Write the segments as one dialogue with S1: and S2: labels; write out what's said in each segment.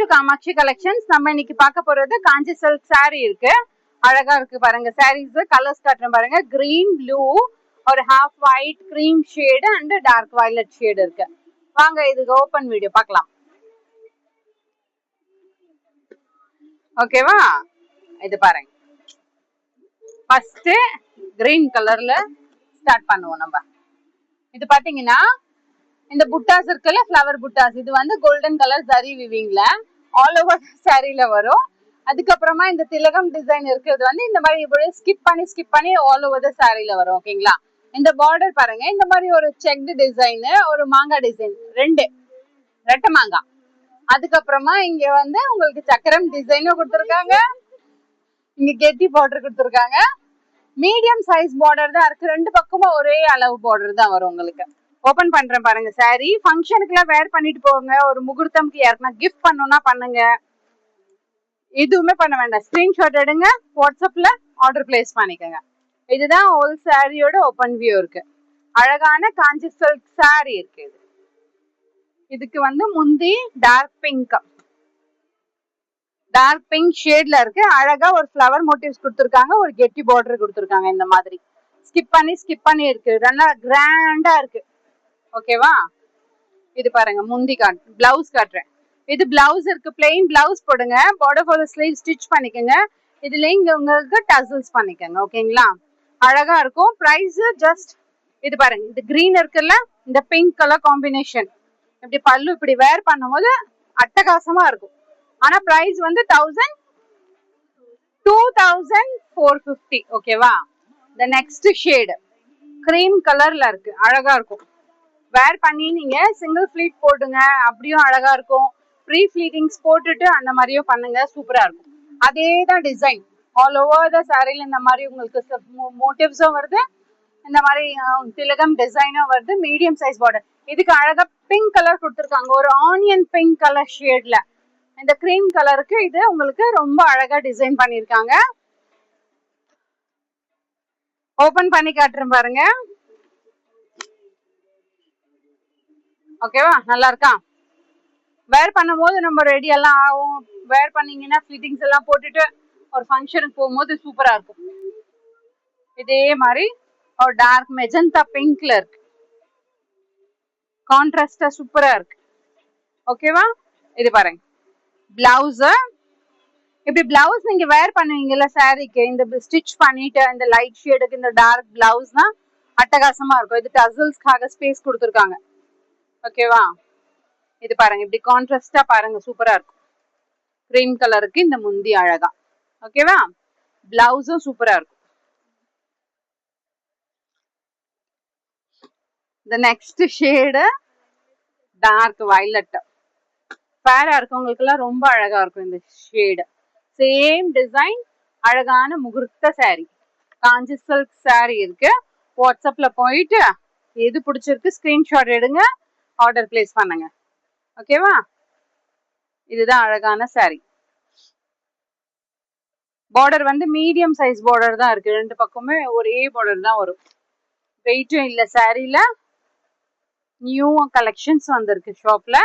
S1: To Kamakshi collections. நம்ம இன்னைக்கு பார்க்க போறது காஞ்சி சில்க் saree இருக்கு. அழகா இருக்கு பாருங்க. சாரீஸ் கலர்ஸ் காட்டுறேன் பாருங்க. கிரீன், ப்ளூ, ஒரு half white, cream shade and dark violet shade இருக்கு. வாங்க இதுக்கு ஓபன் வீடியோ பார்க்கலாம். ஓகேவா? இது பாருங்க. ஃபர்ஸ்ட் கிரீன் கலர்ல ஸ்டார்ட் பண்ணுவோம் நம்ம. இது பாத்தீங்கன்னா இந்த புட்டாஸ் இருக்குல்ல, ஃப்ளவர் புட்டாஸ், இது வந்து கோல்டன் கலர் ஜரி விவிங்ல ஆல் ஓவர் சாரில வரும். அதுக்கப்புறமா இந்த திலகம் டிசைன் இருக்கிறது வந்து இந்த மாதிரி ஸ்கிப் பண்ணி ஆல் ஓவர் த சாரில வரும். ஓகேங்களா? இந்த பார்டர் பாருங்க, இந்த மாதிரி ஒரு செக்டு டிசைன், ஒரு மாங்காய் டிசைன், ரெட்டை மாங்காய். அதுக்கப்புறமா இங்க வந்து உங்களுக்கு சக்கரம் டிசைனும் கொடுத்துருக்காங்க, இங்க கெட்டி பார்டர் கொடுத்துருக்காங்க. மீடியம் சைஸ் பார்டர் தான் இருக்கு. ரெண்டு பக்கமும் ஒரே அளவு பார்டர் தான் வரும் உங்களுக்கு. ஓபன் பண்றேன் பாருங்க. சாரி ஃபங்க்ஷனுக்குலாம் வேர் பண்ணிட்டு போங்க. ஒரு முகூர்த்தம்க்கு யாருக்குன்னா கிஃப்ட் பண்ணணும்னா பண்ணுங்க. எதுவுமே பண்ண வேண்டாம். ஸ்கிரீன்ஷாட் எடுங்க, வாட்ஸ்அப்ல ஆர்டர் பிளேஸ் பண்ணிக்கோங்க. இதுதான் ஹோல் சாரியோட ஓபன் வியூ இருக்கு. அழகான காஞ்சி சில்க் சாரி இருக்கு. இதுக்கு வந்து முந்தி டார்க் பிங்க் ஷேட்ல இருக்கு. அழகா ஒரு ஃப்ளவர் மோட்டிவ்ஸ் கொடுத்துருக்காங்க, ஒரு கெட்டி பார்டர் கொடுத்துருக்காங்க. இந்த மாதிரி ஸ்கிப் பண்ணி இருக்கு. நல்லா கிராண்டா இருக்கு. ஓகேவா? இது பாருங்க, முந்தி பிளவுஸ் காட்டுறேன். இது பிளவுஸ் இருக்கு. பிளெயின் பிளவுஸ் போடுங்க, border for the sleeve stitch பண்ணிக்கோங்க. இதுல இங்க உங்களுக்கு டசல்ஸ் பண்ணிக்கோங்க. ஓகேங்களா? அழகா இருக்கும். பிரைஸ் ஜஸ்ட் இது பாருங்க. இது கிரீன் இருக்குல்ல, இந்த பிங்க் கலர் காம்பினேஷன் இப்படி பல்லு இப்படி வேர் பண்ணும்போது அட்டகாசமா இருக்கும். ஆனா பிரைஸ் வந்து 2450. ஓகேவா? இந்த நெக்ஸ்ட் ஷேடு கிரீம் கலர்ல இருக்கு. அழகா இருக்கும். வேர் பண்ணி நீங்க சிங்கிள் ஃபிளீட் போடுங்க, அப்படியும் அழகா இருக்கும். ப்ரீ ஃபிளீட்டிங்ஸ் போட்டுட்டு அந்த மாதிரியும் பண்ணுங்க, சூப்பரா இருக்கும். அதே தான் டிசைன் ஆல் ஓவர் த சாரில. இந்த மாதிரி உங்களுக்கு மோட்டிவ்ஸும் வருது, இந்த மாதிரி திலகம் டிசைனும் வருது. Medium size border. இதுக்கு அழகா பிங்க் கலர் கொடுத்துருக்காங்க, ஒரு ஆனியன் பிங்க் கலர் ஷேட்ல. இந்த கிரீம் கலருக்கு இது உங்களுக்கு ரொம்ப அழகா டிசைன் பண்ணிருக்காங்க. ஓபன் பண்ணி காட்டுறேன் பாருங்க. ஓகேவா? நல்லா இருக்கா? வேர் பண்ணும் போது நம்ம ரெடி எல்லாம் ஆகும். வேர் பண்ணீங்கன்னா ஃபிட்டிங்ஸ் எல்லாம் போட்டுட்டு ஒரு ஃபங்க்ஷனுக்கு போகும்போது சூப்பரா இருக்கும். இதே மாதிரி ஒரு டார்க் மெஜந்தா பிங்க்ல இருக்கு. கான்ட்ராஸ்டா சூப்பரா இருக்கு. ஓகேவா? இது பாருங்க. பிளவுஸ் இப்படி பிளவுஸ் நீங்க வேர் பண்ணுவீங்கல்ல சாரிக்கு, இந்த ஸ்டிச் பண்ணிட்டு இந்த லைட் ஷேடுக்கு இந்த டார்க் பிளவுஸ்னா அட்டகாசமா இருக்கும். இது டசல்ஸ்க்காக ஸ்பேஸ் கொடுத்துருக்காங்க. ஓகேவா? இது பாருங்க, இப்படி கான்ட்ராஸ்டா பாருங்க, சூப்பரா இருக்கும். கிரீம் கலருக்கு இந்த முந்தி அழகா. ஓகேவா? பிளவுஸும் சூப்பரா இருக்கும். இந்த நெக்ஸ்ட் ஷேடு டார்க் வயலட். பேரா இருக்கவங்களுக்கு எல்லாம் ரொம்ப அழகா இருக்கும் இந்த ஷேடு. சேம் டிசைன், அழகான முகூர்த்த சாரி, காஞ்சி சில்க் சாரி இருக்கு. வாட்ஸ்அப்ல போயிட்டு எது பிடிச்சிருக்கு ஸ்கிரீன்ஷாட் எடுங்க, ஆர்டர் பிளேஸ் பண்ணுங்க. ஓகேவா? இதுதான் அழகான சாரி. பார்டர் வந்து மீடியம் சைஸ் பார்டர் தான் இருக்கு. ரெண்டு பக்கமே ஒரே பார்டர் தான் வரும். வெயிட்டும் இல்ல. சாரில நியூ கலெக்ஷன்ஸ் வந்திருக்கு ஷாப்ல.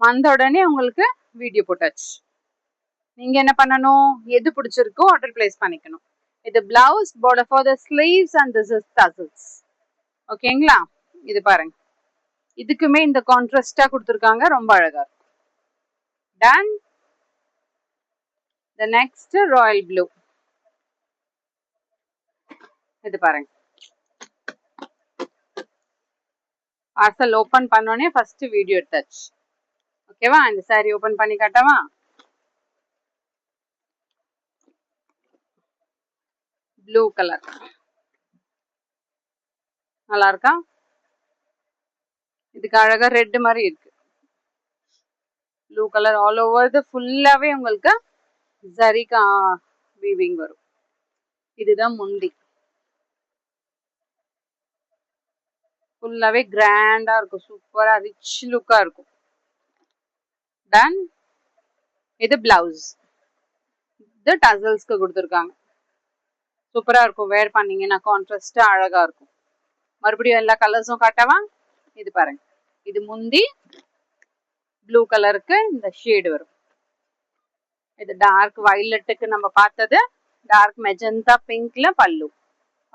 S1: வந்த உடனே உங்களுக்கு வீடியோ போட்டாச்சு. நீங்க என்ன பண்ணணும், எது பிடிச்சிருக்கோ ஆர்டர் பிளேஸ் பண்ணிக்கணும். இது blouse, border for the sleeves and this is tassels. ஓகேங்களா? இது பாருங்க. இதுக்குமே இந்த கான்ட்ராஸ்டா கொடுத்துருக்காங்க, ரொம்ப அழகா இருக்கும். Done. The next royal blue. இது பாருங்க. பார்சல் ஓபன் பண்ணோனே ஃபர்ஸ்ட் வீடியோ டச். ஓகேவா? இந்த சாரி ஓபன் பண்ணி காட்டவா? ப்ளூ கலர் நல்லா இருக்கா? இதுக்கு அழகா ரெட் மாதிரி இருக்கு. ப்ளூ கலர் ஆல் ஓவர் ஃபுல்லாவே உங்களுக்கு ஜரிகா வீவிங் வரும். இதுதான் முந்தி. ஃபுல்லாவே கிராண்டா இருக்கும், சூப்பரா ரிச் லுக்கா இருக்கும். டன். இது பிளவுஸ். இது டசல்ஸ்க்கு கொடுத்துருக்காங்க. சூப்பரா இருக்கும். வேர் பண்ணீங்கன்னா கான்ட்ராஸ்டா அழகா இருக்கும். மறுபடியும் எல்லா கலர்ஸும் காட்டவா? இது பாருங்க. இது முந்தி ப்ளூ கலருக்கு இந்த ஷேடு வரும். இது டார்க் வயலட்டுக்கு நம்ம பார்த்தது, டார்க் மெஜந்தா பிங்க்ல பல்லு.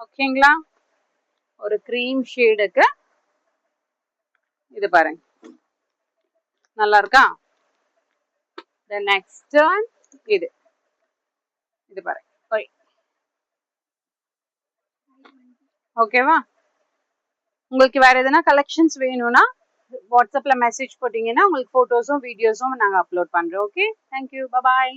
S1: ஓகேங்களா? ஒரு க்ரீம் ஷேடுக்கு இது பாருங்க, நல்லா இருக்கா? நெக்ஸ்ட் இது இது பாருங்க. ஓகேவா? உங்களுக்கு வேற எதனா கலெக்ஷன்ஸ் வேணும்னா வாட்ஸ்அப்ல மெசேஜ் போட்டீங்கன்னா உங்களுக்கு போட்டோஸும் வீடியோஸும் நாங்க அப்லோட் பண்றோம். ஓகே, தேங்க்யூ, பாய்.